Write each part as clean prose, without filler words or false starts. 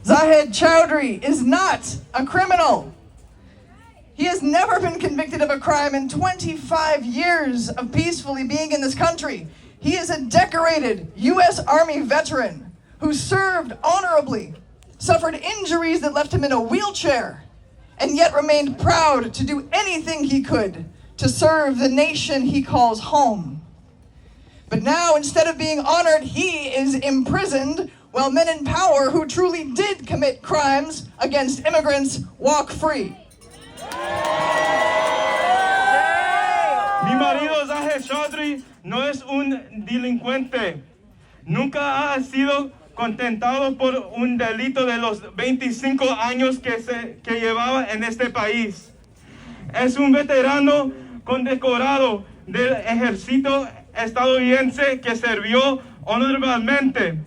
Zahid Chaudhry is not a criminal. He has never been convicted of a crime in 25 years of peacefully being in this country. He is a decorated U.S. Army veteran who served honorably, suffered injuries that left him in a wheelchair, and yet remained proud to do anything he could to serve the nation he calls home. But now, instead of being honored, he is imprisoned while men in power who truly did commit crimes against immigrants walk free. Mi marido Zahid Chaudhry no es un delincuente. Nunca ha sido contentado por un delito de los 25 años que llevaba en este país. Es un veterano condecorado del ejército estadounidense que sirvió honorablemente.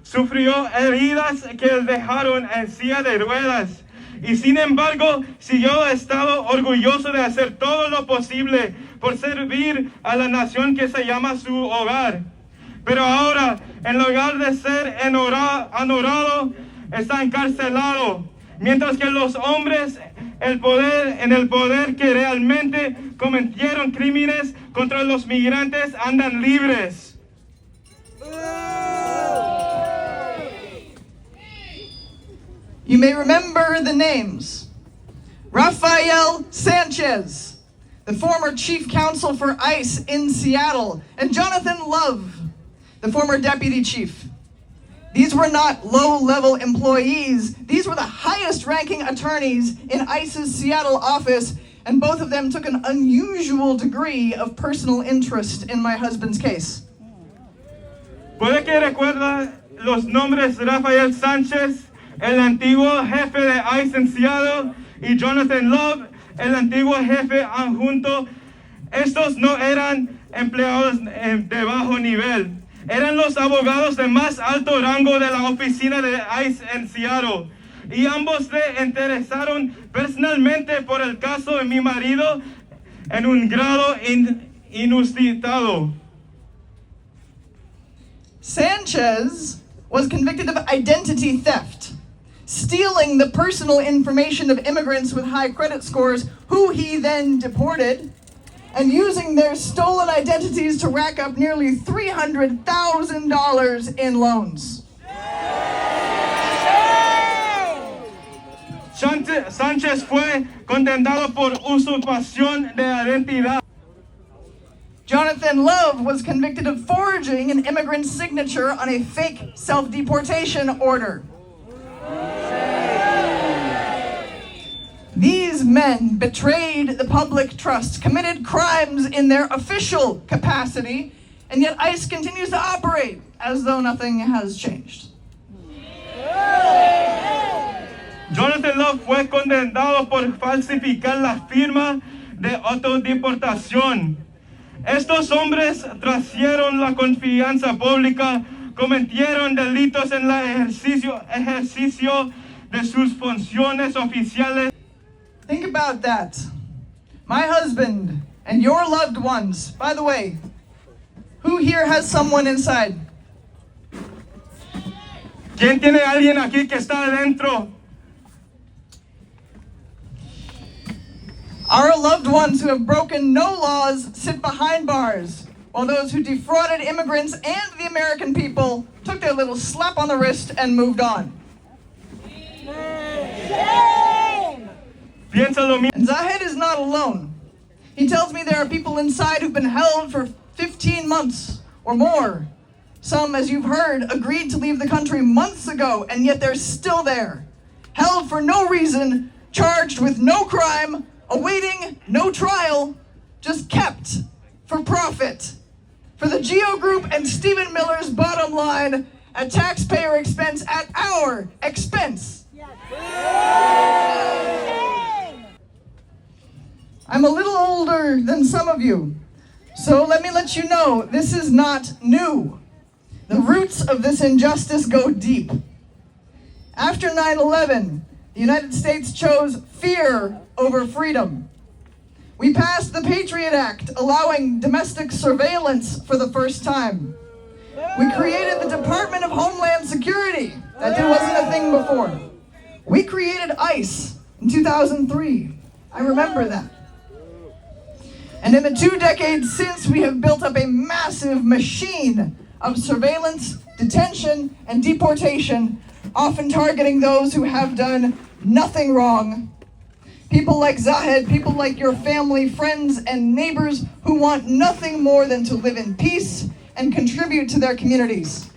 Sufrió heridas que le dejaron en silla de ruedas y sin embargo siguió estado orgulloso de hacer todo lo posible por servir a la nación que se llama su hogar. Pero ahora, en lugar de ser honorado, está encarcelado, mientras que los hombres en el poder que realmente cometieron crímenes contra los migrantes andan libres. You may remember the names. Rafael Sanchez, the former chief counsel for ICE in Seattle, and Jonathan Love, the former deputy chief. These were not low-level employees. These were the highest-ranking attorneys in ICE's Seattle office, and both of them took an unusual degree of personal interest in my husband's case. ¿Puede que recuerda los nombres Rafael Sánchez, el antiguo jefe de ICE en Seattle, y Jonathan Love, el antiguo jefe adjunto? Estos no eran empleados de bajo nivel. Eran los abogados de más alto rango de la oficina de ICE en Seattle. Y ambos se interesaron personalmente por el caso de mi marido en un grado inusitado. Sanchez was convicted of identity theft, stealing the personal information of immigrants with high credit scores, who he then deported, and using their stolen identities to rack up nearly $300,000 in loans. Sánchez fue condenado por usurpación de identidad. Jonathan Love was convicted of forging an immigrant's signature on a fake self-deportation order. These men betrayed the public trust, committed crimes in their official capacity, and yet ICE continues to operate as though nothing has changed. Jonathan Love fue condenado por falsificar la firma de autodeportación. Estos hombres trascieron la confianza pública, cometieron delitos en el ejercicio de sus funciones oficiales. Think about that. My husband and your loved ones. By the way, who here has someone inside? ¿Quién tiene alguien aquí que está adentro? Our loved ones who have broken no laws sit behind bars, while those who defrauded immigrants and the American people took their little slap on the wrist and moved on. And Zahid is not alone. He tells me there are people inside who've been held for 15 months or more. Some, as you've heard, agreed to leave the country months ago, and yet they're still there. Held for no reason, charged with no crime, awaiting no trial, just kept for profit. For the Geo Group and Stephen Miller's bottom line, at taxpayer expense, at our expense. I'm a little older than some of you, so let me let you know this is not new. The roots of this injustice go deep. After 9/11, the United States chose fear over freedom. We passed the Patriot Act, allowing domestic surveillance for the first time. We created the Department of Homeland Security, That wasn't a thing before. We created ICE in 2003. I remember that. And in the 2 decades since, we have built up a massive machine of surveillance, detention, and deportation, often targeting those who have done nothing wrong. People like Zahid, people like your family, friends, and neighbors who want nothing more than to live in peace and contribute to their communities.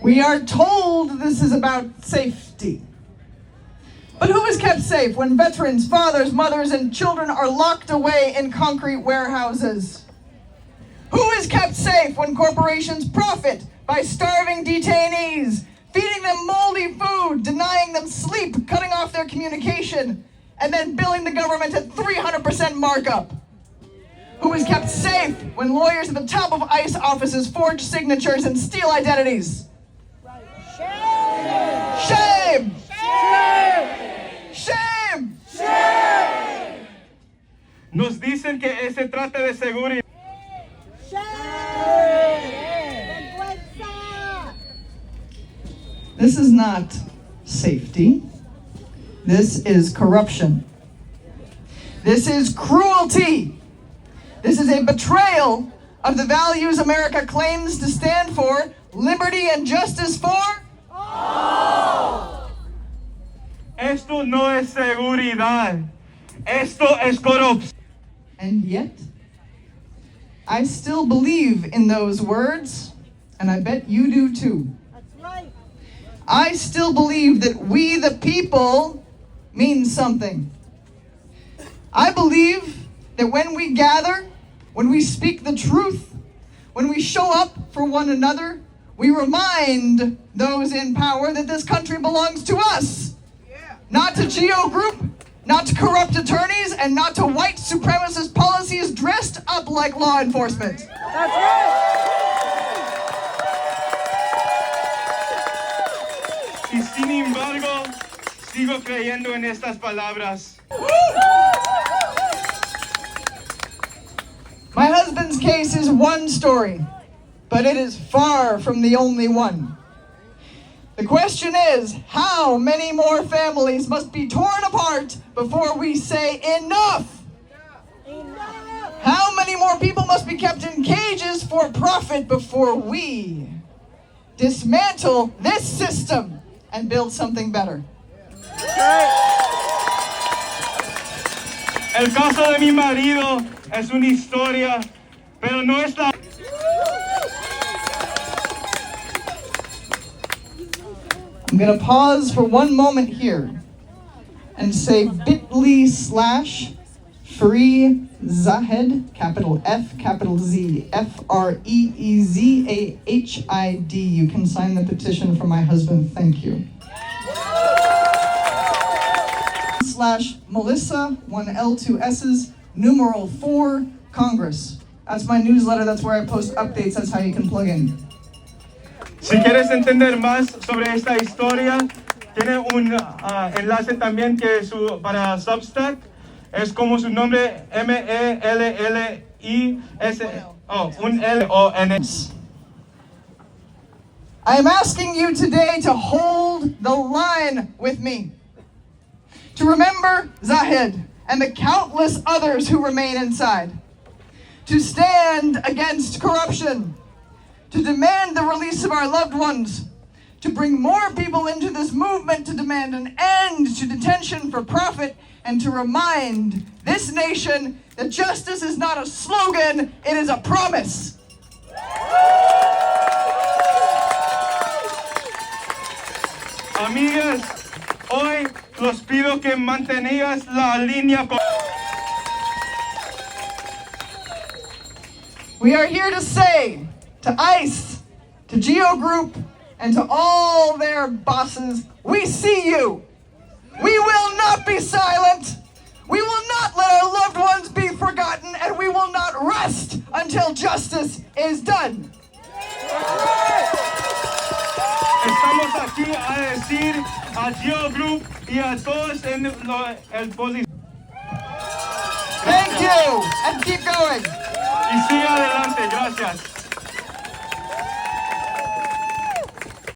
We are told this is about safety. But who is kept safe when veterans, fathers, mothers, and children are locked away in concrete warehouses? Who is kept safe when corporations profit by starving detainees, feeding them moldy food, denying them sleep, cutting off their communication, and then billing the government at 300% markup? Who is kept safe when lawyers at the top of ICE offices forge signatures and steal identities? Shame! Shame! Shame! Nos dicen que se trata de seguridad. This is not safety. This is corruption. This is cruelty. This is a betrayal of the values America claims to stand for: liberty and justice for all. Esto no es seguridad. Esto es corrupción. And yet, I still believe in those words, and I bet you do too. That's right. I still believe that we the people mean something. I believe that when we gather, when we speak the truth, when we show up for one another, we remind those in power that this country belongs to us. Yeah. Not to Geo Group, not to corrupt attorneys, and not to white supremacist policies dressed up like law enforcement. That's right. Y sin embargo, sigo creyendo en estas palabras. My husband's case is one story, but it is far from the only one. The question is, how many more families must be torn apart before we say enough? Enough. How many more people must be kept in cages for profit before we dismantle this system and build something better? El caso de mi marido es una historia, pero no es la... I'm going to pause for one moment here and say bit.ly/free Zahid, capital F, capital Z, FREEZAHID. You can sign the petition for my husband. Thank you. /Melissa, 1L, 2 S's, numeral 4, Congress. That's my newsletter. That's where I post updates. That's how you can plug in. Si quieres entender más sobre esta historia, tiene un enlace también que es para Substack. Es como su nombre, MELLIS, I am asking you today to hold the line with me. To remember Zahid and the countless others who remain inside. To stand against corruption. To demand the release of our loved ones. To bring more people into this movement to demand an end to detention for profit, and to remind this nation that justice is not a slogan, it is a promise. Amigas, hoy los pido que mantengas la línea. We are here to say to ICE, to Geo Group, and to all their bosses, we see you. We will not be silent. We will not let our loved ones be forgotten, and we will not rest until justice is done. Estamos aquí a decir a Geo Group y a todos en el policía. Thank you, and keep going. Y siga adelante, gracias.